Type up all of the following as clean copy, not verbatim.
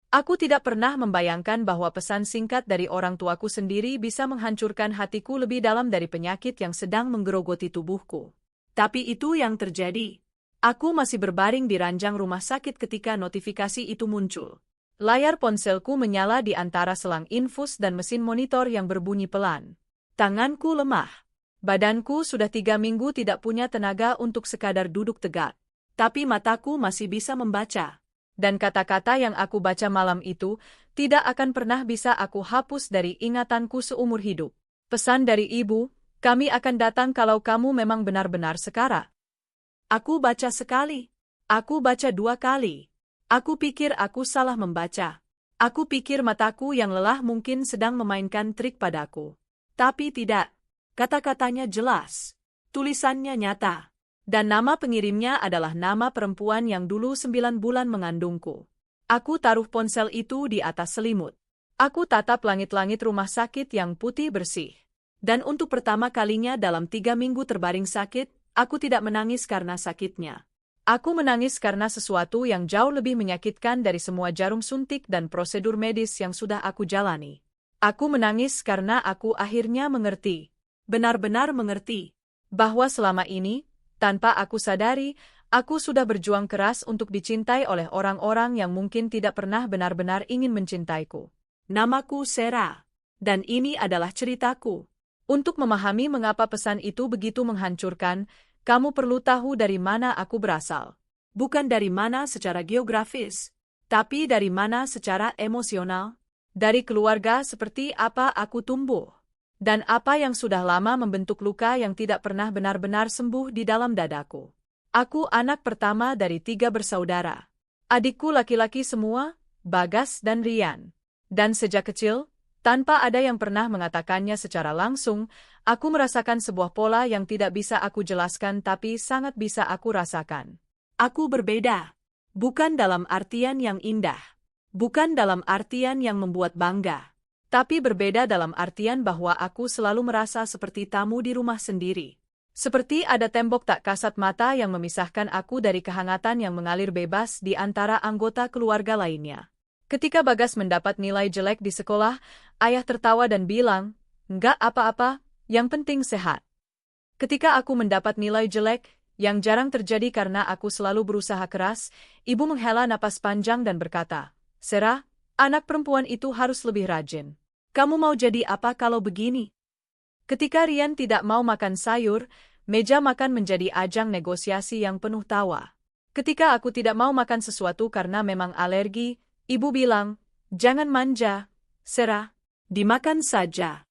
Aku tidak pernah membayangkan bahwa pesan singkat dari orang tuaku sendiri bisa menghancurkan hatiku lebih dalam dari penyakit yang sedang menggerogoti tubuhku. Tapi itu yang terjadi. Aku masih berbaring di ranjang rumah sakit ketika notifikasi itu muncul. Layar ponselku menyala di antara selang infus dan mesin monitor yang berbunyi pelan. Tanganku lemah. Badanku sudah 3 minggu tidak punya tenaga untuk sekadar duduk tegak. Tapi mataku masih bisa membaca. Dan kata-kata yang aku baca malam itu tidak akan pernah bisa aku hapus dari ingatanku seumur hidup. Pesan dari ibu, kami akan datang kalau kamu memang benar-benar sekara. Aku baca sekali. Aku baca 2 kali. Aku pikir aku salah membaca. Aku pikir mataku yang lelah mungkin sedang memainkan trik padaku. Tapi tidak. Kata-katanya jelas. Tulisannya nyata. Dan nama pengirimnya adalah nama perempuan yang dulu 9 bulan mengandungku. Aku taruh ponsel itu di atas selimut. Aku tatap langit-langit rumah sakit yang putih bersih. Dan untuk pertama kalinya dalam 3 minggu terbaring sakit, aku tidak menangis karena sakitnya. Aku menangis karena sesuatu yang jauh lebih menyakitkan dari semua jarum suntik dan prosedur medis yang sudah aku jalani. Aku menangis karena aku akhirnya mengerti. Benar-benar mengerti. Bahwa selama ini, tanpa aku sadari, aku sudah berjuang keras untuk dicintai oleh orang-orang yang mungkin tidak pernah benar-benar ingin mencintaiku. Namaku Sarah. Dan ini adalah ceritaku. Untuk memahami mengapa pesan itu begitu menghancurkan, kamu perlu tahu dari mana aku berasal. Bukan dari mana secara geografis, tapi dari mana secara emosional. Dari keluarga seperti apa aku tumbuh. Dan apa yang sudah lama membentuk luka yang tidak pernah benar-benar sembuh di dalam dadaku. Aku anak pertama dari 3 bersaudara. Adikku laki-laki semua, Bagas dan Rian. Dan sejak kecil, tanpa ada yang pernah mengatakannya secara langsung, aku merasakan sebuah pola yang tidak bisa aku jelaskan tapi sangat bisa aku rasakan. Aku berbeda. Bukan dalam artian yang indah. Bukan dalam artian yang membuat bangga. Tapi berbeda dalam artian bahwa aku selalu merasa seperti tamu di rumah sendiri. Seperti ada tembok tak kasat mata yang memisahkan aku dari kehangatan yang mengalir bebas di antara anggota keluarga lainnya. Ketika Bagas mendapat nilai jelek di sekolah, ayah tertawa dan bilang, "Enggak apa-apa, yang penting sehat." Ketika aku mendapat nilai jelek, yang jarang terjadi karena aku selalu berusaha keras, ibu menghela napas panjang dan berkata, "Sarah, anak perempuan itu harus lebih rajin. Kamu mau jadi apa kalau begini?" Ketika Rian tidak mau makan sayur, meja makan menjadi ajang negosiasi yang penuh tawa. Ketika aku tidak mau makan sesuatu karena memang alergi, ibu bilang, "Jangan manja, Sarah, dimakan saja."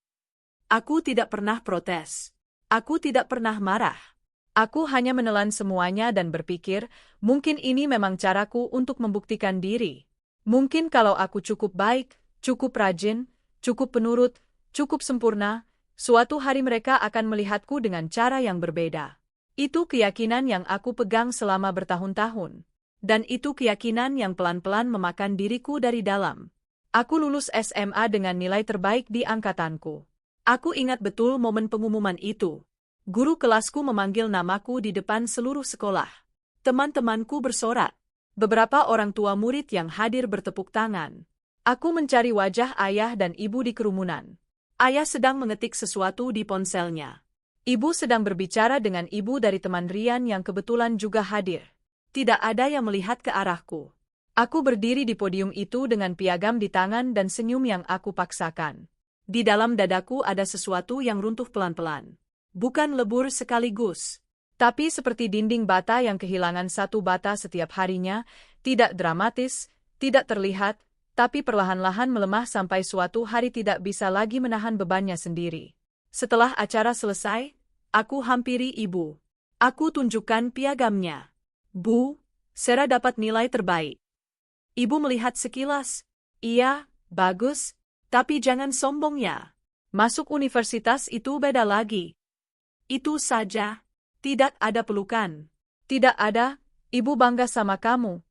Aku tidak pernah protes. Aku tidak pernah marah. Aku hanya menelan semuanya dan berpikir, mungkin ini memang caraku untuk membuktikan diri. Mungkin kalau aku cukup baik, cukup rajin, cukup penurut, cukup sempurna, suatu hari mereka akan melihatku dengan cara yang berbeda. Itu keyakinan yang aku pegang selama bertahun-tahun. Dan itu keyakinan yang pelan-pelan memakan diriku dari dalam. Aku lulus SMA dengan nilai terbaik di angkatanku. Aku ingat betul momen pengumuman itu. Guru kelasku memanggil namaku di depan seluruh sekolah. Teman-temanku bersorak. Beberapa orang tua murid yang hadir bertepuk tangan. Aku mencari wajah ayah dan ibu di kerumunan. Ayah sedang mengetik sesuatu di ponselnya. Ibu sedang berbicara dengan ibu dari teman Rian yang kebetulan juga hadir. Tidak ada yang melihat ke arahku. Aku berdiri di podium itu dengan piagam di tangan dan senyum yang aku paksakan. Di dalam dadaku ada sesuatu yang runtuh pelan-pelan. Bukan lebur sekaligus, tapi seperti dinding bata yang kehilangan satu bata setiap harinya, tidak dramatis, tidak terlihat, tapi perlahan-lahan melemah sampai suatu hari tidak bisa lagi menahan bebannya sendiri. Setelah acara selesai, aku hampiri ibu. Aku tunjukkan piagamnya. "Bu, Sarah dapat nilai terbaik." Ibu melihat sekilas. "Iya, bagus, tapi jangan sombong ya. Masuk universitas itu beda lagi." Itu saja. Tidak ada pelukan. Tidak ada, ibu bangga sama kamu.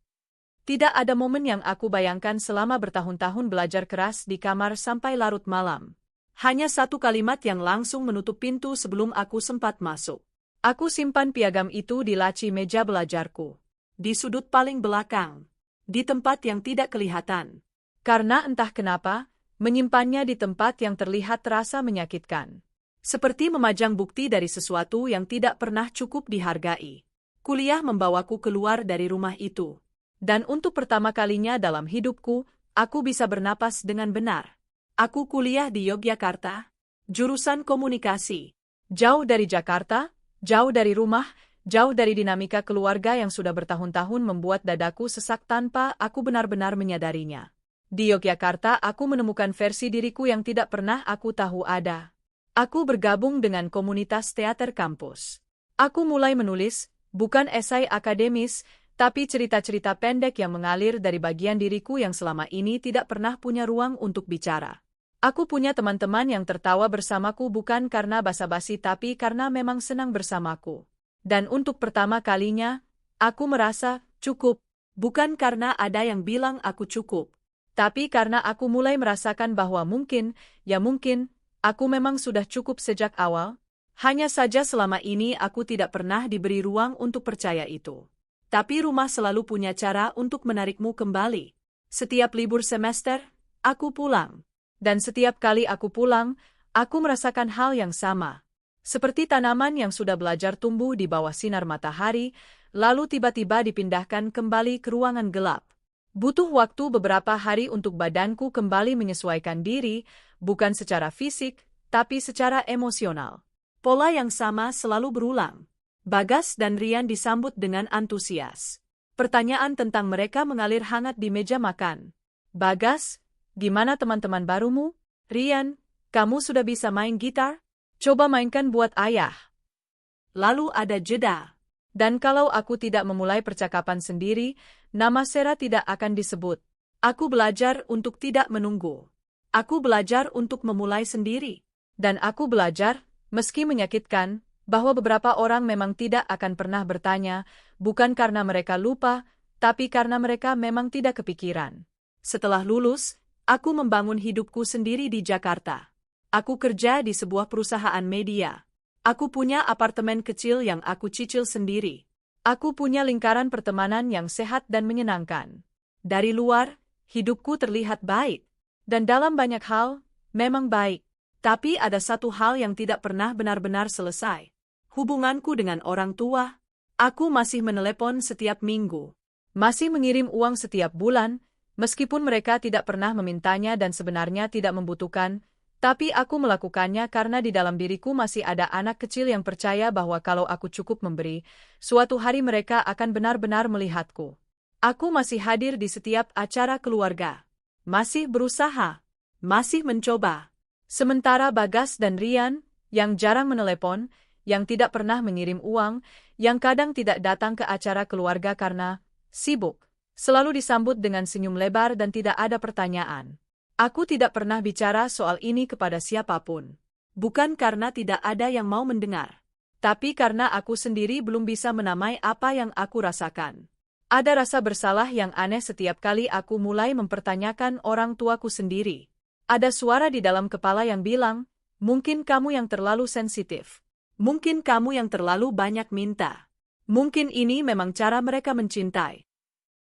Tidak ada momen yang aku bayangkan selama bertahun-tahun belajar keras di kamar sampai larut malam. Hanya satu kalimat yang langsung menutup pintu sebelum aku sempat masuk. Aku simpan piagam itu di laci meja belajarku. Di sudut paling belakang. Di tempat yang tidak kelihatan. Karena entah kenapa, menyimpannya di tempat yang terlihat terasa menyakitkan. Seperti memajang bukti dari sesuatu yang tidak pernah cukup dihargai. Kuliah membawaku keluar dari rumah itu. Dan untuk pertama kalinya dalam hidupku, aku bisa bernapas dengan benar. Aku kuliah di Yogyakarta, jurusan komunikasi. Jauh dari Jakarta, jauh dari rumah, jauh dari dinamika keluarga yang sudah bertahun-tahun membuat dadaku sesak tanpa aku benar-benar menyadarinya. Di Yogyakarta aku menemukan versi diriku yang tidak pernah aku tahu ada. Aku bergabung dengan komunitas teater kampus. Aku mulai menulis, bukan esai akademis, tapi cerita-cerita pendek yang mengalir dari bagian diriku yang selama ini tidak pernah punya ruang untuk bicara. Aku punya teman-teman yang tertawa bersamaku bukan karena basa-basi tapi karena memang senang bersamaku. Dan untuk pertama kalinya, aku merasa cukup, bukan karena ada yang bilang aku cukup, tapi karena aku mulai merasakan bahwa mungkin, aku memang sudah cukup sejak awal. Hanya saja selama ini aku tidak pernah diberi ruang untuk percaya itu. Tapi rumah selalu punya cara untuk menarikmu kembali. Setiap libur semester, aku pulang. Dan setiap kali aku pulang, aku merasakan hal yang sama. Seperti tanaman yang sudah belajar tumbuh di bawah sinar matahari, lalu tiba-tiba dipindahkan kembali ke ruangan gelap. Butuh waktu beberapa hari untuk badanku kembali menyesuaikan diri, bukan secara fisik, tapi secara emosional. Pola yang sama selalu berulang. Bagas dan Rian disambut dengan antusias. Pertanyaan tentang mereka mengalir hangat di meja makan. Bagas, gimana teman-teman barumu? Rian, kamu sudah bisa main gitar? Coba mainkan buat ayah. Lalu ada jeda. Dan kalau aku tidak memulai percakapan sendiri, nama Sera tidak akan disebut. Aku belajar untuk tidak menunggu. Aku belajar untuk memulai sendiri. Dan aku belajar, meski menyakitkan, bahwa beberapa orang memang tidak akan pernah bertanya, bukan karena mereka lupa, tapi karena mereka memang tidak kepikiran. Setelah lulus, aku membangun hidupku sendiri di Jakarta. Aku kerja di sebuah perusahaan media. Aku punya apartemen kecil yang aku cicil sendiri. Aku punya lingkaran pertemanan yang sehat dan menyenangkan. Dari luar, hidupku terlihat baik. Dan dalam banyak hal, memang baik. Tapi ada satu hal yang tidak pernah benar-benar selesai. Hubunganku dengan orang tua. Aku masih menelepon setiap minggu. Masih mengirim uang setiap bulan, meskipun mereka tidak pernah memintanya dan sebenarnya tidak membutuhkan, tapi aku melakukannya karena di dalam diriku masih ada anak kecil yang percaya bahwa kalau aku cukup memberi, suatu hari mereka akan benar-benar melihatku. Aku masih hadir di setiap acara keluarga. Masih berusaha. Masih mencoba. Sementara Bagas dan Rian, yang jarang menelepon, yang tidak pernah mengirim uang, yang kadang tidak datang ke acara keluarga karena sibuk, selalu disambut dengan senyum lebar dan tidak ada pertanyaan. Aku tidak pernah bicara soal ini kepada siapapun. Bukan karena tidak ada yang mau mendengar, tapi karena aku sendiri belum bisa menamai apa yang aku rasakan. Ada rasa bersalah yang aneh setiap kali aku mulai mempertanyakan orang tuaku sendiri. Ada suara di dalam kepala yang bilang, mungkin kamu yang terlalu sensitif. Mungkin kamu yang terlalu banyak minta. Mungkin ini memang cara mereka mencintai.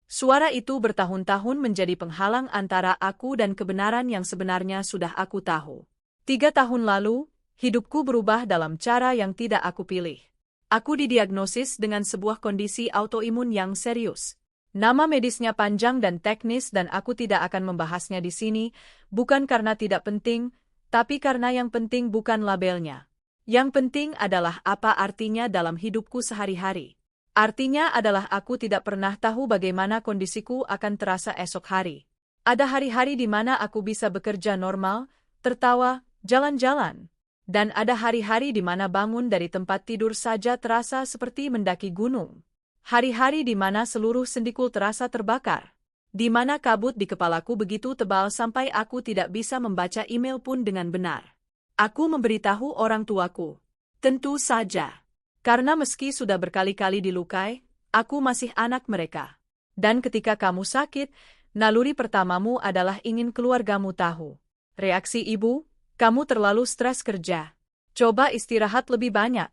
Suara itu bertahun-tahun menjadi penghalang antara aku dan kebenaran yang sebenarnya sudah aku tahu. 3 tahun lalu, hidupku berubah dalam cara yang tidak aku pilih. Aku didiagnosis dengan sebuah kondisi autoimun yang serius. Nama medisnya panjang dan teknis dan aku tidak akan membahasnya di sini, bukan karena tidak penting, tapi karena yang penting bukan labelnya. Yang penting adalah apa artinya dalam hidupku sehari-hari. Artinya adalah aku tidak pernah tahu bagaimana kondisiku akan terasa esok hari. Ada hari-hari di mana aku bisa bekerja normal, tertawa, jalan-jalan. Dan ada hari-hari di mana bangun dari tempat tidur saja terasa seperti mendaki gunung. Hari-hari di mana seluruh sendikul terasa terbakar. Di mana kabut di kepalaku begitu tebal sampai aku tidak bisa membaca email pun dengan benar. Aku memberitahu orang tuaku. Tentu saja. Karena meski sudah berkali-kali dilukai, aku masih anak mereka. Dan ketika kamu sakit, naluri pertamamu adalah ingin keluargamu tahu. Reaksi ibu, kamu terlalu stres kerja. Coba istirahat lebih banyak.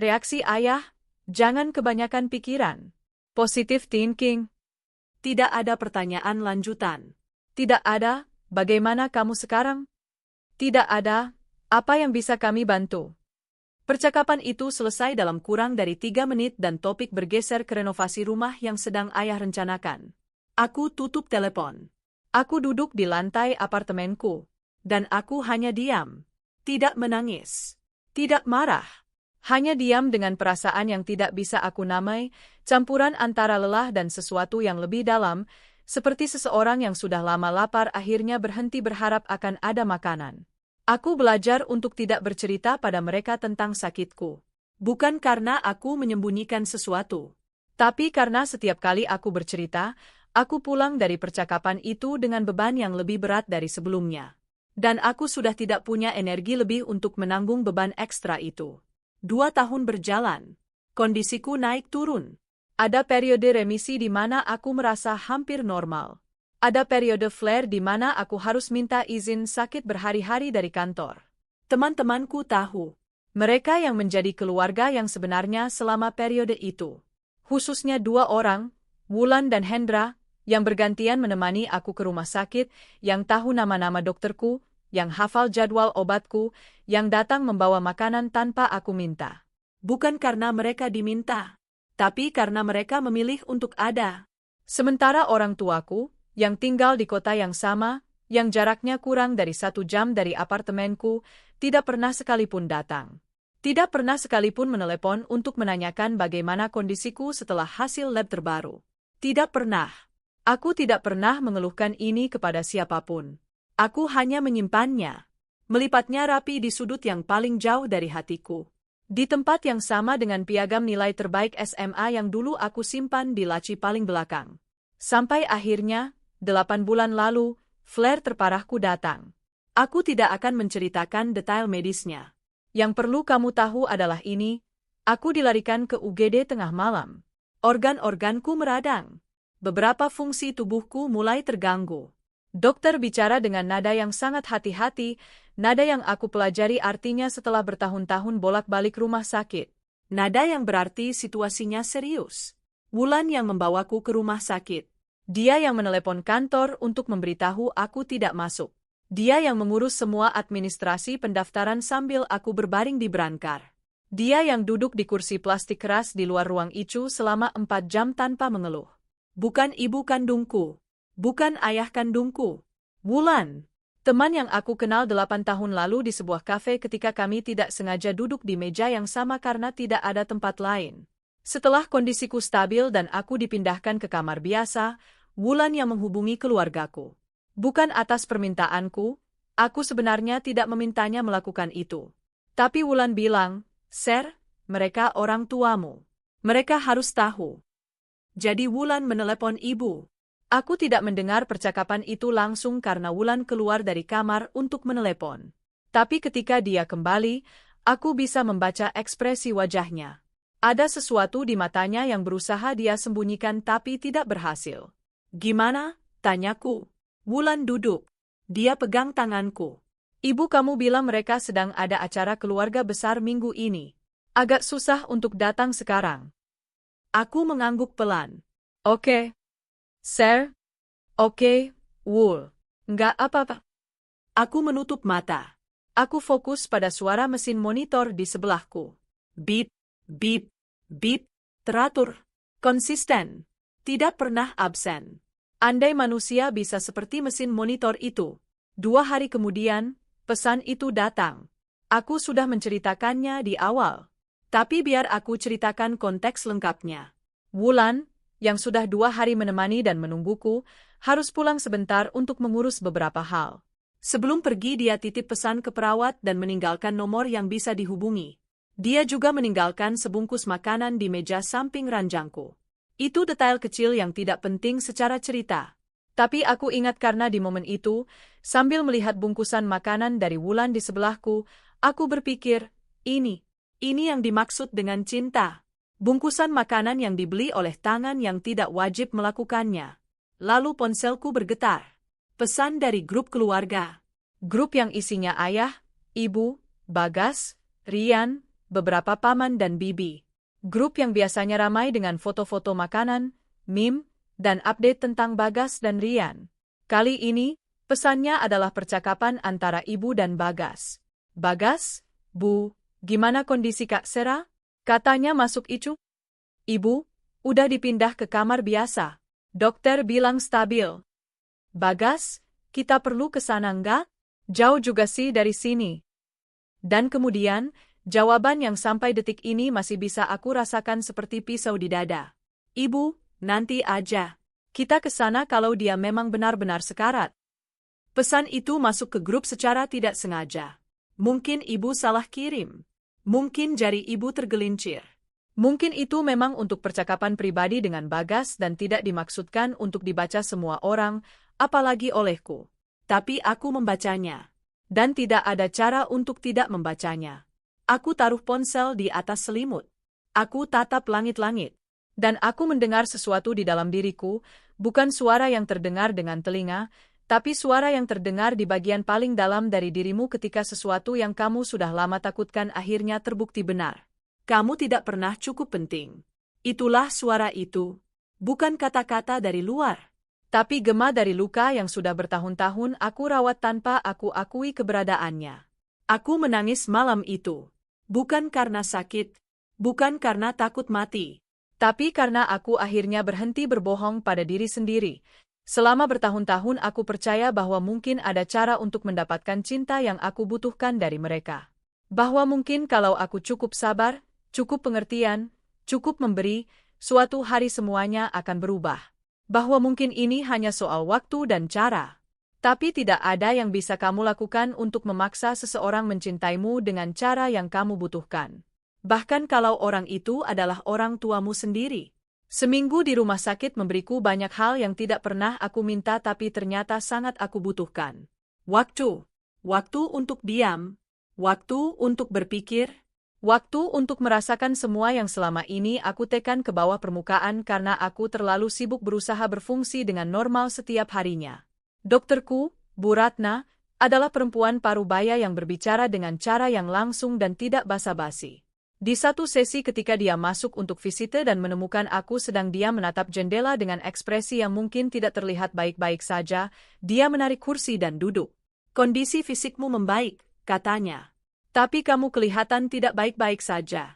Reaksi ayah, jangan kebanyakan pikiran. Positive thinking. Tidak ada pertanyaan lanjutan. Tidak ada, bagaimana kamu sekarang? Tidak ada, apa yang bisa kami bantu? Percakapan itu selesai dalam kurang dari 3 menit dan topik bergeser ke renovasi rumah yang sedang ayah rencanakan. Aku tutup telepon. Aku duduk di lantai apartemenku. Dan aku hanya diam. Tidak menangis. Tidak marah. Hanya diam dengan perasaan yang tidak bisa aku namai, campuran antara lelah dan sesuatu yang lebih dalam, seperti seseorang yang sudah lama lapar akhirnya berhenti berharap akan ada makanan. Aku belajar untuk tidak bercerita pada mereka tentang sakitku. Bukan karena aku menyembunyikan sesuatu. Tapi karena setiap kali aku bercerita, aku pulang dari percakapan itu dengan beban yang lebih berat dari sebelumnya. Dan aku sudah tidak punya energi lebih untuk menanggung beban ekstra itu. 2 tahun berjalan. Kondisiku naik turun. Ada periode remisi di mana aku merasa hampir normal. Ada periode flare di mana aku harus minta izin sakit berhari-hari dari kantor. Teman-temanku tahu. Mereka yang menjadi keluarga yang sebenarnya selama periode itu. Khususnya 2 orang, Wulan dan Hendra, yang bergantian menemani aku ke rumah sakit, yang tahu nama-nama dokterku, yang hafal jadwal obatku, yang datang membawa makanan tanpa aku minta. Bukan karena mereka diminta, tapi karena mereka memilih untuk ada. Sementara orang tuaku, yang tinggal di kota yang sama, yang jaraknya kurang dari 1 jam dari apartemenku, tidak pernah sekalipun datang. Tidak pernah sekalipun menelepon untuk menanyakan bagaimana kondisiku setelah hasil lab terbaru. Tidak pernah. Aku tidak pernah mengeluhkan ini kepada siapapun. Aku hanya menyimpannya, melipatnya rapi di sudut yang paling jauh dari hatiku. Di tempat yang sama dengan piagam nilai terbaik SMA yang dulu aku simpan di laci paling belakang. Sampai akhirnya, 8 bulan lalu, flare terparahku datang. Aku tidak akan menceritakan detail medisnya. Yang perlu kamu tahu adalah ini, aku dilarikan ke UGD tengah malam. Organ-organku meradang. Beberapa fungsi tubuhku mulai terganggu. Dokter bicara dengan nada yang sangat hati-hati, nada yang aku pelajari artinya setelah bertahun-tahun bolak-balik rumah sakit. Nada yang berarti situasinya serius. Wulan yang membawaku ke rumah sakit. Dia yang menelepon kantor untuk memberitahu aku tidak masuk. Dia yang mengurus semua administrasi pendaftaran sambil aku berbaring di brankar. Dia yang duduk di kursi plastik keras di luar ruang ICU selama 4 jam tanpa mengeluh. Bukan ibu kandungku. Bukan ayah kandungku. Wulan. Teman yang aku kenal 8 tahun lalu di sebuah kafe ketika kami tidak sengaja duduk di meja yang sama karena tidak ada tempat lain. Setelah kondisiku stabil dan aku dipindahkan ke kamar biasa, Wulan yang menghubungi keluargaku. Bukan atas permintaanku, aku sebenarnya tidak memintanya melakukan itu. Tapi Wulan bilang, "Sir, mereka orang tuamu. Mereka harus tahu." Jadi Wulan menelepon ibu. Aku tidak mendengar percakapan itu langsung karena Wulan keluar dari kamar untuk menelepon. Tapi ketika dia kembali, aku bisa membaca ekspresi wajahnya. Ada sesuatu di matanya yang berusaha dia sembunyikan tapi tidak berhasil. "Gimana?" tanyaku. Wulan duduk. Dia pegang tanganku. "Ibu kamu bilang mereka sedang ada acara keluarga besar minggu ini. Agak susah untuk datang sekarang." Aku mengangguk pelan. "Oke. Sir? Oke, Wul. Nggak apa-apa." Aku menutup mata. Aku fokus pada suara mesin monitor di sebelahku. Beep, beep, beep, teratur, konsisten, tidak pernah absen. Andai manusia bisa seperti mesin monitor itu. 2 hari kemudian, pesan itu datang. Aku sudah menceritakannya di awal. Tapi biar aku ceritakan konteks lengkapnya. Wulan, yang sudah 2 hari menemani dan menungguku, harus pulang sebentar untuk mengurus beberapa hal. Sebelum pergi dia titip pesan ke perawat dan meninggalkan nomor yang bisa dihubungi. Dia juga meninggalkan sebungkus makanan di meja samping ranjangku. Itu detail kecil yang tidak penting secara cerita. Tapi aku ingat karena di momen itu, sambil melihat bungkusan makanan dari Wulan di sebelahku, aku berpikir, ini yang dimaksud dengan cinta. Bungkusan makanan yang dibeli oleh tangan yang tidak wajib melakukannya. Lalu ponselku bergetar. Pesan dari grup keluarga. Grup yang isinya ayah, ibu, Bagas, Rian, beberapa paman dan bibi. Grup yang biasanya ramai dengan foto-foto makanan, meme, dan update tentang Bagas dan Rian. Kali ini, pesannya adalah percakapan antara ibu dan Bagas. Bagas, Bu, gimana kondisi Kak Sera? Katanya masuk ICU. Ibu, udah dipindah ke kamar biasa. Dokter bilang stabil. Bagas, kita perlu ke sana nggak? Jauh juga sih dari sini. Dan kemudian, jawaban yang sampai detik ini masih bisa aku rasakan seperti pisau di dada. Ibu, nanti aja. Kita ke sana kalau dia memang benar-benar sekarat. Pesan itu masuk ke grup secara tidak sengaja. Mungkin ibu salah kirim. Mungkin jari ibu tergelincir. Mungkin itu memang untuk percakapan pribadi dengan Bagas dan tidak dimaksudkan untuk dibaca semua orang, apalagi olehku. Tapi aku membacanya. Dan tidak ada cara untuk tidak membacanya. Aku taruh ponsel di atas selimut. Aku tatap langit-langit. Dan aku mendengar sesuatu di dalam diriku, bukan suara yang terdengar dengan telinga, tapi suara yang terdengar di bagian paling dalam dari dirimu ketika sesuatu yang kamu sudah lama takutkan akhirnya terbukti benar. Kamu tidak pernah cukup penting. Itulah suara itu. Bukan kata-kata dari luar. Tapi gema dari luka yang sudah bertahun-tahun aku rawat tanpa aku akui keberadaannya. Aku menangis malam itu. Bukan karena sakit. Bukan karena takut mati. Tapi karena aku akhirnya berhenti berbohong pada diri sendiri. Selama bertahun-tahun aku percaya bahwa mungkin ada cara untuk mendapatkan cinta yang aku butuhkan dari mereka. Bahwa mungkin kalau aku cukup sabar, cukup pengertian, cukup memberi, suatu hari semuanya akan berubah. Bahwa mungkin ini hanya soal waktu dan cara. Tapi tidak ada yang bisa kamu lakukan untuk memaksa seseorang mencintaimu dengan cara yang kamu butuhkan. Bahkan kalau orang itu adalah orang tuamu sendiri. Seminggu di rumah sakit memberiku banyak hal yang tidak pernah aku minta tapi ternyata sangat aku butuhkan. Waktu. Waktu untuk diam. Waktu untuk berpikir. Waktu untuk merasakan semua yang selama ini aku tekan ke bawah permukaan karena aku terlalu sibuk berusaha berfungsi dengan normal setiap harinya. Dokterku, Bu Ratna, adalah perempuan parubaya yang berbicara dengan cara yang langsung dan tidak basa-basi. Di satu sesi ketika dia masuk untuk visite dan menemukan aku sedang dia menatap jendela dengan ekspresi yang mungkin tidak terlihat baik-baik saja, dia menarik kursi dan duduk. Kondisi fisikmu membaik, katanya. Tapi kamu kelihatan tidak baik-baik saja.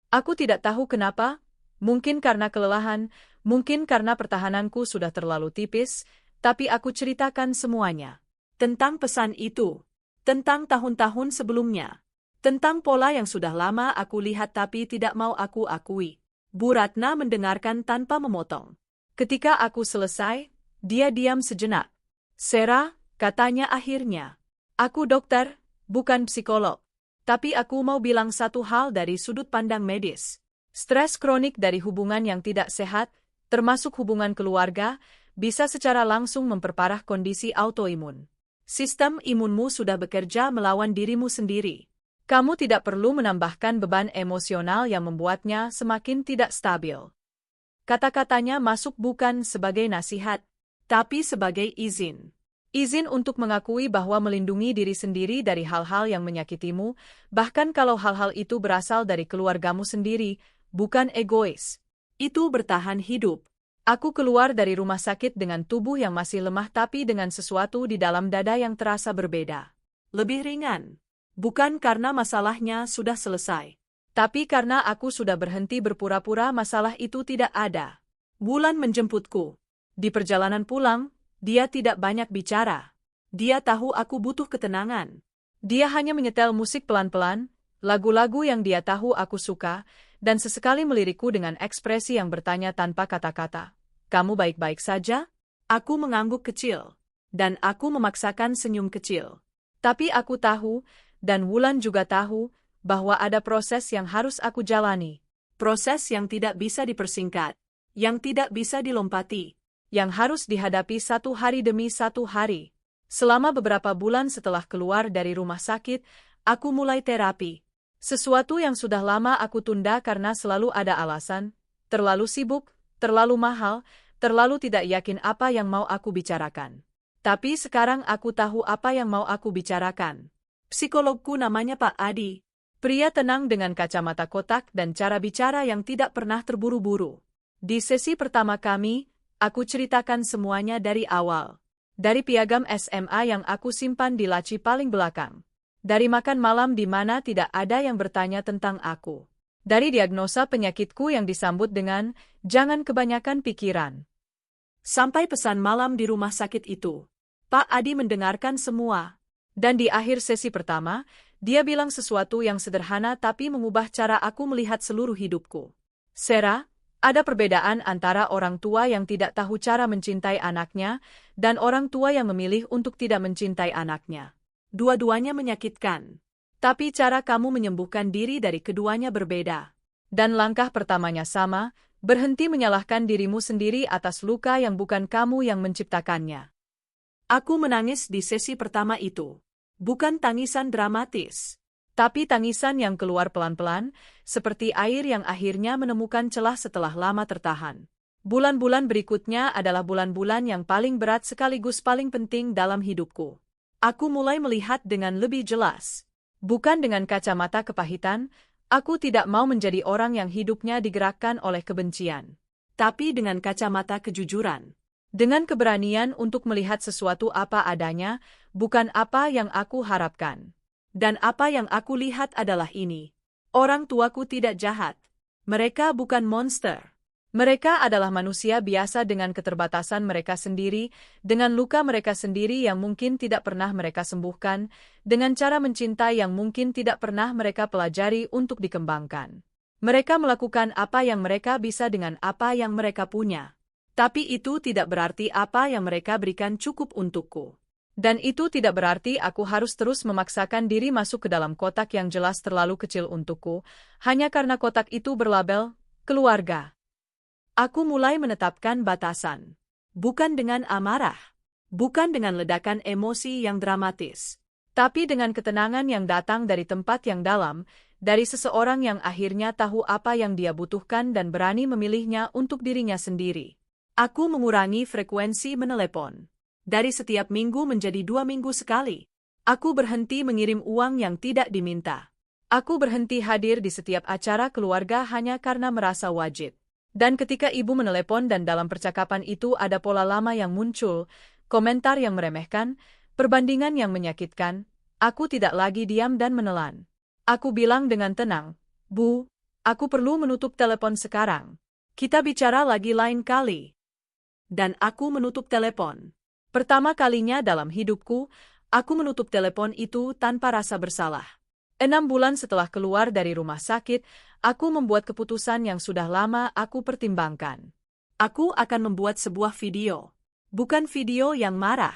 Aku tidak tahu kenapa, mungkin karena kelelahan, mungkin karena pertahananku sudah terlalu tipis, tapi aku ceritakan semuanya. Tentang pesan itu, tentang tahun-tahun sebelumnya. Tentang pola yang sudah lama aku lihat tapi tidak mau aku akui. Bu Ratna mendengarkan tanpa memotong. Ketika aku selesai, dia diam sejenak. Sera, katanya akhirnya. Aku dokter, bukan psikolog. Tapi aku mau bilang satu hal dari sudut pandang medis. Stres kronik dari hubungan yang tidak sehat, termasuk hubungan keluarga, bisa secara langsung memperparah kondisi autoimun. Sistem imunmu sudah bekerja melawan dirimu sendiri. Kamu tidak perlu menambahkan beban emosional yang membuatnya semakin tidak stabil. Kata-katanya masuk bukan sebagai nasihat, tapi sebagai izin. Izin untuk mengakui bahwa melindungi diri sendiri dari hal-hal yang menyakitimu, bahkan kalau hal-hal itu berasal dari keluargamu sendiri, bukan egois. Itu bertahan hidup. Aku keluar dari rumah sakit dengan tubuh yang masih lemah tapi dengan sesuatu di dalam dada yang terasa berbeda. Lebih ringan. Bukan karena masalahnya sudah selesai. Tapi karena aku sudah berhenti berpura-pura masalah itu tidak ada. Wulan menjemputku. Di perjalanan pulang, dia tidak banyak bicara. Dia tahu aku butuh ketenangan. Dia hanya menyetel musik pelan-pelan, lagu-lagu yang dia tahu aku suka, dan sesekali melirikku dengan ekspresi yang bertanya tanpa kata-kata. Kamu baik-baik saja? Aku mengangguk kecil. Dan aku memaksakan senyum kecil. Tapi aku tahu, dan Wulan juga tahu, bahwa ada proses yang harus aku jalani. Proses yang tidak bisa dipersingkat, yang tidak bisa dilompati, yang harus dihadapi satu hari demi satu hari. Selama beberapa bulan setelah keluar dari rumah sakit, aku mulai terapi. Sesuatu yang sudah lama aku tunda karena selalu ada alasan, terlalu sibuk, terlalu mahal, terlalu tidak yakin apa yang mau aku bicarakan. Tapi sekarang aku tahu apa yang mau aku bicarakan. Psikologku namanya Pak Adi. Pria tenang dengan kacamata kotak dan cara bicara yang tidak pernah terburu-buru. Di sesi pertama kami, aku ceritakan semuanya dari awal. Dari piagam SMA yang aku simpan di laci paling belakang. Dari makan malam di mana tidak ada yang bertanya tentang aku. Dari diagnosa penyakitku yang disambut dengan, jangan kebanyakan pikiran. Sampai pesan malam di rumah sakit itu. Pak Adi mendengarkan semua. Dan di akhir sesi pertama, dia bilang sesuatu yang sederhana tapi mengubah cara aku melihat seluruh hidupku. Sarah, ada perbedaan antara orang tua yang tidak tahu cara mencintai anaknya dan orang tua yang memilih untuk tidak mencintai anaknya. Dua-duanya menyakitkan. Tapi cara kamu menyembuhkan diri dari keduanya berbeda. Dan langkah pertamanya sama, berhenti menyalahkan dirimu sendiri atas luka yang bukan kamu yang menciptakannya. Aku menangis di sesi pertama itu. Bukan tangisan dramatis. Tapi tangisan yang keluar pelan-pelan, seperti air yang akhirnya menemukan celah setelah lama tertahan. Bulan-bulan berikutnya adalah bulan-bulan yang paling berat sekaligus paling penting dalam hidupku. Aku mulai melihat dengan lebih jelas. Bukan dengan kacamata kepahitan, aku tidak mau menjadi orang yang hidupnya digerakkan oleh kebencian. Tapi dengan kacamata kejujuran. Dengan keberanian untuk melihat sesuatu apa adanya, bukan apa yang aku harapkan. Dan apa yang aku lihat adalah ini. Orang tuaku tidak jahat. Mereka bukan monster. Mereka adalah manusia biasa dengan keterbatasan mereka sendiri, dengan luka mereka sendiri yang mungkin tidak pernah mereka sembuhkan, dengan cara mencintai yang mungkin tidak pernah mereka pelajari untuk dikembangkan. Mereka melakukan apa yang mereka bisa dengan apa yang mereka punya. Tapi itu tidak berarti apa yang mereka berikan cukup untukku. Dan itu tidak berarti aku harus terus memaksakan diri masuk ke dalam kotak yang jelas terlalu kecil untukku, hanya karena kotak itu berlabel keluarga. Aku mulai menetapkan batasan. Bukan dengan amarah. Bukan dengan ledakan emosi yang dramatis. Tapi dengan ketenangan yang datang dari tempat yang dalam, dari seseorang yang akhirnya tahu apa yang dia butuhkan dan berani memilihnya untuk dirinya sendiri. Aku mengurangi frekuensi menelepon. Dari setiap minggu menjadi 2 minggu sekali. Aku berhenti mengirim uang yang tidak diminta. Aku berhenti hadir di setiap acara keluarga hanya karena merasa wajib. Dan ketika ibu menelepon dan dalam percakapan itu ada pola lama yang muncul, komentar yang meremehkan, perbandingan yang menyakitkan, aku tidak lagi diam dan menelan. Aku bilang dengan tenang, Bu, aku perlu menutup telepon sekarang. Kita bicara lagi lain kali. Dan aku menutup telepon. Pertama kalinya dalam hidupku, aku menutup telepon itu tanpa rasa bersalah. 6 bulan setelah keluar dari rumah sakit, aku membuat keputusan yang sudah lama aku pertimbangkan. Aku akan membuat sebuah video. Bukan video yang marah.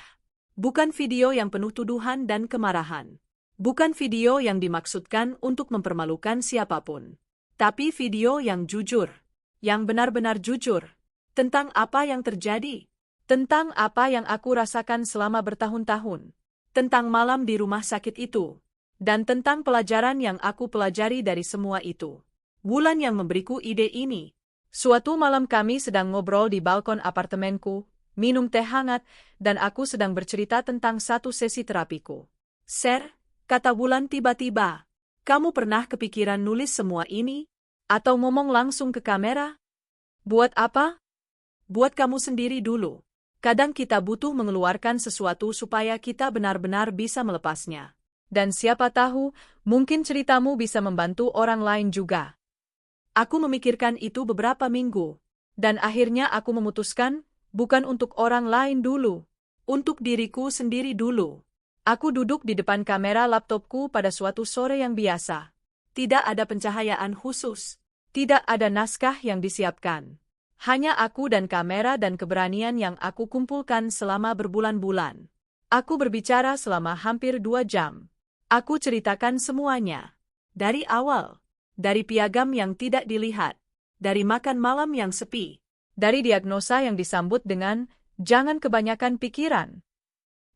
Bukan video yang penuh tuduhan dan kemarahan. Bukan video yang dimaksudkan untuk mempermalukan siapapun. Tapi video yang jujur. Yang benar-benar jujur. Tentang apa yang terjadi. Tentang apa yang aku rasakan selama bertahun-tahun. Tentang malam di rumah sakit itu. Dan tentang pelajaran yang aku pelajari dari semua itu. Wulan yang memberiku ide ini. Suatu malam kami sedang ngobrol di balkon apartemenku, minum teh hangat, dan aku sedang bercerita tentang satu sesi terapiku. Sir, kata Wulan tiba-tiba, kamu pernah kepikiran nulis semua ini? Atau ngomong langsung ke kamera? Buat apa? Buat kamu sendiri dulu. Kadang kita butuh mengeluarkan sesuatu supaya kita benar-benar bisa melepasnya. Dan siapa tahu, mungkin ceritamu bisa membantu orang lain juga. Aku memikirkan itu beberapa minggu. Dan akhirnya aku memutuskan, bukan untuk orang lain dulu. Untuk diriku sendiri dulu. Aku duduk di depan kamera laptopku pada suatu sore yang biasa. Tidak ada pencahayaan khusus. Tidak ada naskah yang disiapkan. Hanya aku dan kamera dan keberanian yang aku kumpulkan selama berbulan-bulan. Aku berbicara selama hampir 2 jam. Aku ceritakan semuanya. Dari awal. Dari piagam yang tidak dilihat. Dari makan malam yang sepi. Dari diagnosa yang disambut dengan, jangan kebanyakan pikiran.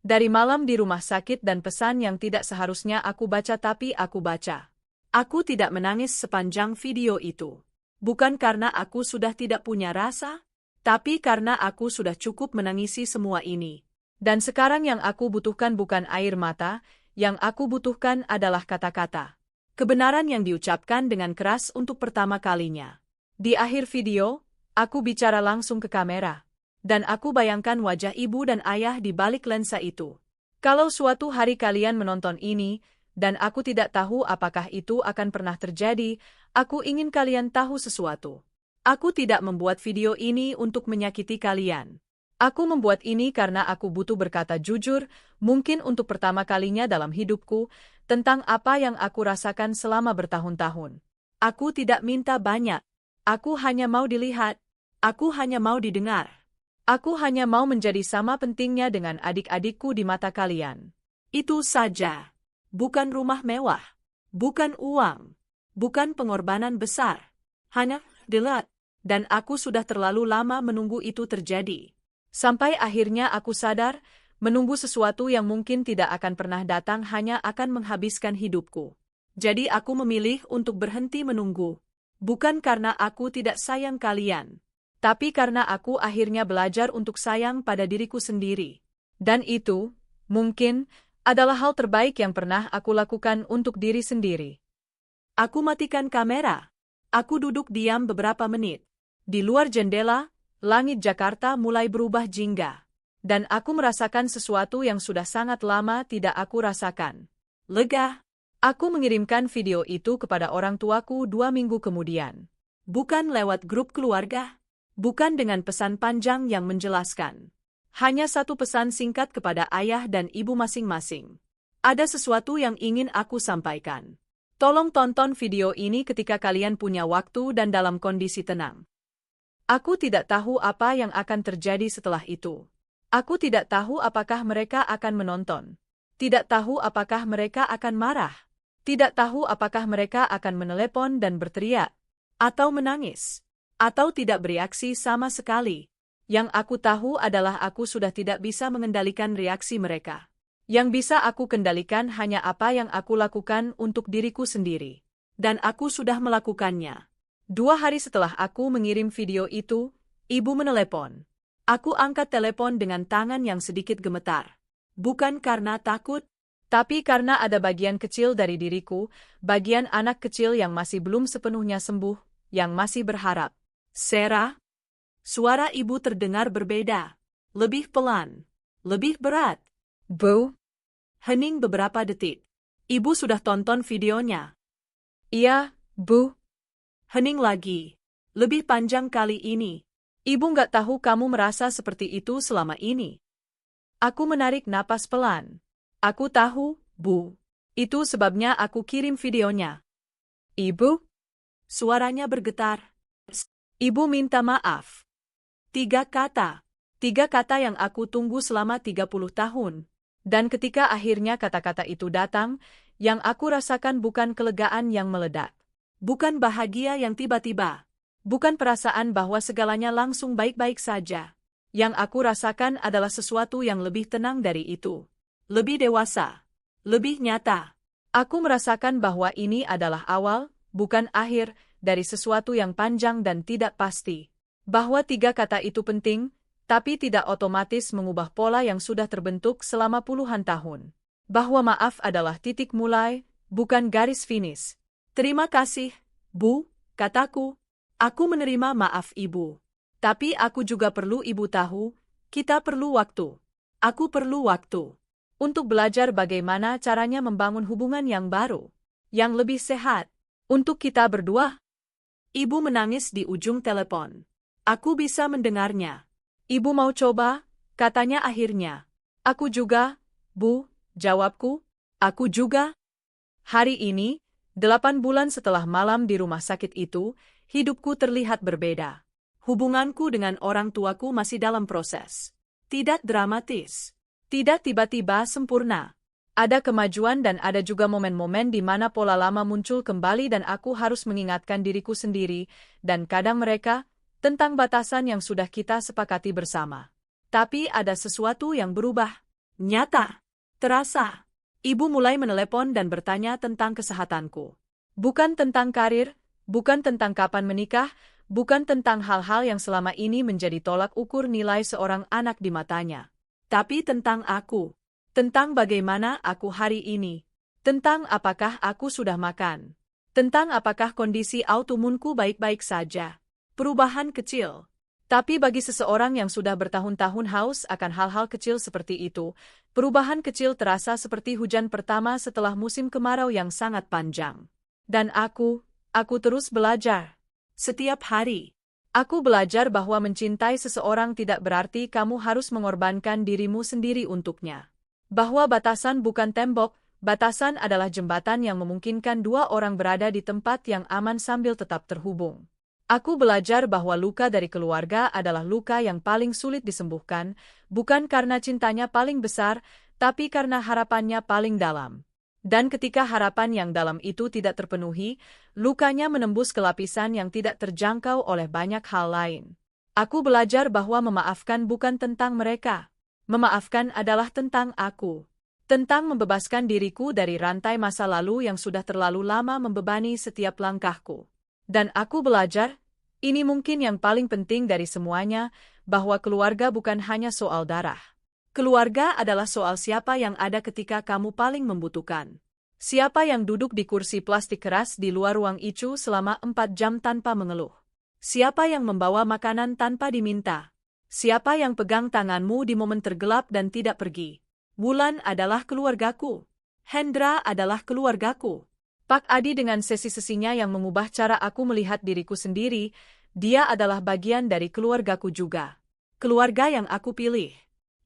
Dari malam di rumah sakit dan pesan yang tidak seharusnya aku baca tapi aku baca. Aku tidak menangis sepanjang video itu. Bukan karena aku sudah tidak punya rasa, tapi karena aku sudah cukup menangisi semua ini. Dan sekarang yang aku butuhkan bukan air mata, yang aku butuhkan adalah kata-kata. Kebenaran yang diucapkan dengan keras untuk pertama kalinya. Di akhir video, aku bicara langsung ke kamera. Dan aku bayangkan wajah ibu dan ayah di balik lensa itu. Kalau suatu hari kalian menonton ini, dan aku tidak tahu apakah itu akan pernah terjadi, aku ingin kalian tahu sesuatu. Aku tidak membuat video ini untuk menyakiti kalian. Aku membuat ini karena aku butuh berkata jujur, mungkin untuk pertama kalinya dalam hidupku, tentang apa yang aku rasakan selama bertahun-tahun. Aku tidak minta banyak. Aku hanya mau dilihat. Aku hanya mau didengar. Aku hanya mau menjadi sama pentingnya dengan adik-adikku di mata kalian. Itu saja. Bukan rumah mewah. Bukan uang. Bukan pengorbanan besar. Hanya delete. Dan aku sudah terlalu lama menunggu itu terjadi. Sampai akhirnya aku sadar, menunggu sesuatu yang mungkin tidak akan pernah datang hanya akan menghabiskan hidupku. Jadi aku memilih untuk berhenti menunggu. Bukan karena aku tidak sayang kalian. Tapi karena aku akhirnya belajar untuk sayang pada diriku sendiri. Dan itu, mungkin, adalah hal terbaik yang pernah aku lakukan untuk diri sendiri. Aku matikan kamera. Aku duduk diam beberapa menit. Di luar jendela, langit Jakarta mulai berubah jingga. Dan aku merasakan sesuatu yang sudah sangat lama tidak aku rasakan. Lega. Aku mengirimkan video itu kepada orang tuaku 2 minggu kemudian. Bukan lewat grup keluarga. Bukan dengan pesan panjang yang menjelaskan. Hanya satu pesan singkat kepada ayah dan ibu masing-masing. Ada sesuatu yang ingin aku sampaikan. Tolong tonton video ini ketika kalian punya waktu dan dalam kondisi tenang. Aku tidak tahu apa yang akan terjadi setelah itu. Aku tidak tahu apakah mereka akan menonton. Tidak tahu apakah mereka akan marah. Tidak tahu apakah mereka akan menelepon dan berteriak. Atau menangis. Atau tidak bereaksi sama sekali. Yang aku tahu adalah aku sudah tidak bisa mengendalikan reaksi mereka. Yang bisa aku kendalikan hanya apa yang aku lakukan untuk diriku sendiri. Dan aku sudah melakukannya. 2 hari setelah aku mengirim video itu, ibu menelepon. Aku angkat telepon dengan tangan yang sedikit gemetar. Bukan karena takut, tapi karena ada bagian kecil dari diriku, bagian anak kecil yang masih belum sepenuhnya sembuh, yang masih berharap. Sarah? Suara ibu terdengar berbeda. Lebih pelan. Lebih berat. Bu? Hening beberapa detik. Ibu sudah tonton videonya. Iya, Bu. Hening lagi. Lebih panjang kali ini. Ibu nggak tahu kamu merasa seperti itu selama ini. Aku menarik napas pelan. Aku tahu, Bu. Itu sebabnya aku kirim videonya. Ibu? Suaranya bergetar. Ibu minta maaf. 3 kata. 3 kata yang aku tunggu selama 30 tahun. Dan ketika akhirnya kata-kata itu datang, yang aku rasakan bukan kelegaan yang meledak. Bukan bahagia yang tiba-tiba. Bukan perasaan bahwa segalanya langsung baik-baik saja. Yang aku rasakan adalah sesuatu yang lebih tenang dari itu. Lebih dewasa. Lebih nyata. Aku merasakan bahwa ini adalah awal, bukan akhir, dari sesuatu yang panjang dan tidak pasti. Bahwa 3 kata itu penting, tapi tidak otomatis mengubah pola yang sudah terbentuk selama puluhan tahun. Bahwa maaf adalah titik mulai, bukan garis finish. Terima kasih, Bu, kataku. Aku menerima maaf Ibu. Tapi aku juga perlu Ibu tahu, kita perlu waktu. Aku perlu waktu. Untuk belajar bagaimana caranya membangun hubungan yang baru. Yang lebih sehat. Untuk kita berdua. Ibu menangis di ujung telepon. Aku bisa mendengarnya. Ibu mau coba, katanya akhirnya. Aku juga, Bu, jawabku. Aku juga. Hari ini, 8 bulan setelah malam di rumah sakit itu, hidupku terlihat berbeda. Hubunganku dengan orang tuaku masih dalam proses. Tidak dramatis. Tidak tiba-tiba sempurna. Ada kemajuan dan ada juga momen-momen di mana pola lama muncul kembali dan aku harus mengingatkan diriku sendiri, dan kadang mereka, tentang batasan yang sudah kita sepakati bersama. Tapi ada sesuatu yang berubah. Nyata. Terasa. Ibu mulai menelepon dan bertanya tentang kesehatanku. Bukan tentang karir, bukan tentang kapan menikah, bukan tentang hal-hal yang selama ini menjadi tolak ukur nilai seorang anak di matanya. Tapi tentang aku. Tentang bagaimana aku hari ini. Tentang apakah aku sudah makan. Tentang apakah kondisi autoimunku baik-baik saja. Perubahan kecil. Tapi bagi seseorang yang sudah bertahun-tahun haus akan hal-hal kecil seperti itu, perubahan kecil terasa seperti hujan pertama setelah musim kemarau yang sangat panjang. Dan aku terus belajar. Setiap hari, aku belajar bahwa mencintai seseorang tidak berarti kamu harus mengorbankan dirimu sendiri untuknya. Bahwa batasan bukan tembok, batasan adalah jembatan yang memungkinkan dua orang berada di tempat yang aman sambil tetap terhubung. Aku belajar bahwa luka dari keluarga adalah luka yang paling sulit disembuhkan, bukan karena cintanya paling besar, tapi karena harapannya paling dalam. Dan ketika harapan yang dalam itu tidak terpenuhi, lukanya menembus ke lapisan yang tidak terjangkau oleh banyak hal lain. Aku belajar bahwa memaafkan bukan tentang mereka. Memaafkan adalah tentang aku. Tentang membebaskan diriku dari rantai masa lalu yang sudah terlalu lama membebani setiap langkahku. Dan aku belajar, ini mungkin yang paling penting dari semuanya, bahwa keluarga bukan hanya soal darah. Keluarga adalah soal siapa yang ada ketika kamu paling membutuhkan. Siapa yang duduk di kursi plastik keras di luar ruang ICU selama 4 jam tanpa mengeluh. Siapa yang membawa makanan tanpa diminta. Siapa yang pegang tanganmu di momen tergelap dan tidak pergi. Wulan adalah keluargaku. Hendra adalah keluargaku. Pak Adi dengan sesi-sesinya yang mengubah cara aku melihat diriku sendiri, dia adalah bagian dari keluargaku juga. Keluarga yang aku pilih.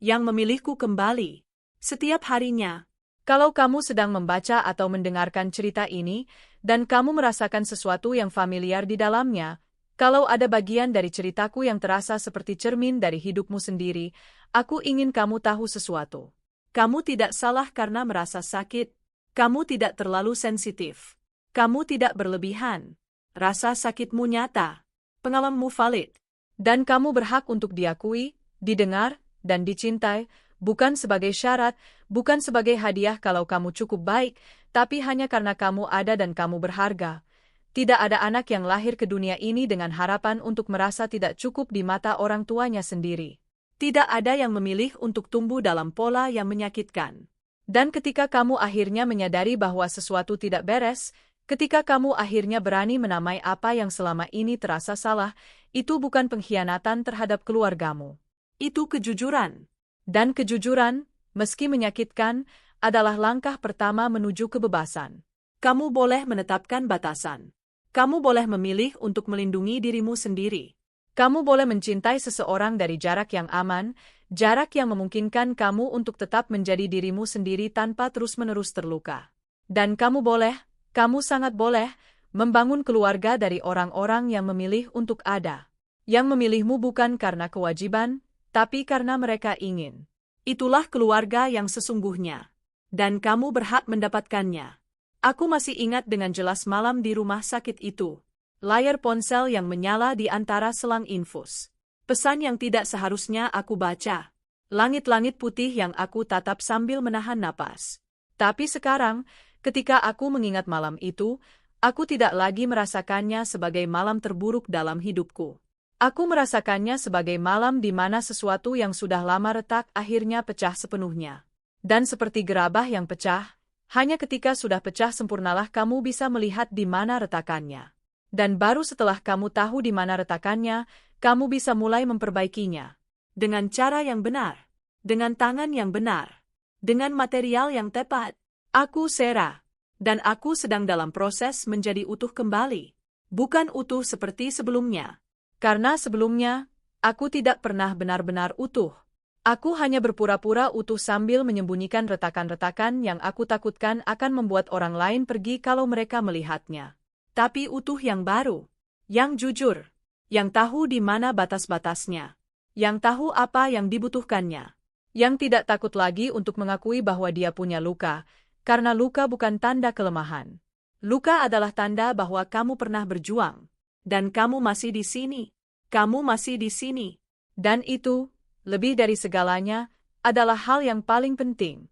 Yang memilihku kembali. Setiap harinya. Kalau kamu sedang membaca atau mendengarkan cerita ini, dan kamu merasakan sesuatu yang familiar di dalamnya, kalau ada bagian dari ceritaku yang terasa seperti cermin dari hidupmu sendiri, aku ingin kamu tahu sesuatu. Kamu tidak salah karena merasa sakit. Kamu tidak terlalu sensitif. Kamu tidak berlebihan. Rasa sakitmu nyata. Pengalamanmu valid. Dan kamu berhak untuk diakui, didengar, dan dicintai, bukan sebagai syarat, bukan sebagai hadiah kalau kamu cukup baik, tapi hanya karena kamu ada dan kamu berharga. Tidak ada anak yang lahir ke dunia ini dengan harapan untuk merasa tidak cukup di mata orang tuanya sendiri. Tidak ada yang memilih untuk tumbuh dalam pola yang menyakitkan. Dan ketika kamu akhirnya menyadari bahwa sesuatu tidak beres, ketika kamu akhirnya berani menamai apa yang selama ini terasa salah, itu bukan pengkhianatan terhadap keluargamu. Itu kejujuran. Dan kejujuran, meski menyakitkan, adalah langkah pertama menuju kebebasan. Kamu boleh menetapkan batasan. Kamu boleh memilih untuk melindungi dirimu sendiri. Kamu boleh mencintai seseorang dari jarak yang aman, jarak yang memungkinkan kamu untuk tetap menjadi dirimu sendiri tanpa terus-menerus terluka. Dan kamu sangat boleh, membangun keluarga dari orang-orang yang memilih untuk ada. Yang memilihmu bukan karena kewajiban, tapi karena mereka ingin. Itulah keluarga yang sesungguhnya. Dan kamu berhak mendapatkannya. Aku masih ingat dengan jelas malam di rumah sakit itu. Layar ponsel yang menyala di antara selang infus. Pesan yang tidak seharusnya aku baca. Langit-langit putih yang aku tatap sambil menahan napas. Tapi sekarang, ketika aku mengingat malam itu, aku tidak lagi merasakannya sebagai malam terburuk dalam hidupku. Aku merasakannya sebagai malam di mana sesuatu yang sudah lama retak akhirnya pecah sepenuhnya. Dan seperti gerabah yang pecah, hanya ketika sudah pecah sempurnalah kamu bisa melihat di mana retakannya. Dan baru setelah kamu tahu di mana retakannya, kamu bisa mulai memperbaikinya. Dengan cara yang benar. Dengan tangan yang benar. Dengan material yang tepat. Aku Sarah. Dan aku sedang dalam proses menjadi utuh kembali. Bukan utuh seperti sebelumnya. Karena sebelumnya, aku tidak pernah benar-benar utuh. Aku hanya berpura-pura utuh sambil menyembunyikan retakan-retakan yang aku takutkan akan membuat orang lain pergi kalau mereka melihatnya. Tapi utuh yang baru, yang jujur, yang tahu di mana batas-batasnya, yang tahu apa yang dibutuhkannya, yang tidak takut lagi untuk mengakui bahwa dia punya luka, karena luka bukan tanda kelemahan. Luka adalah tanda bahwa kamu pernah berjuang, dan kamu masih di sini, kamu masih di sini, dan itu, lebih dari segalanya, adalah hal yang paling penting.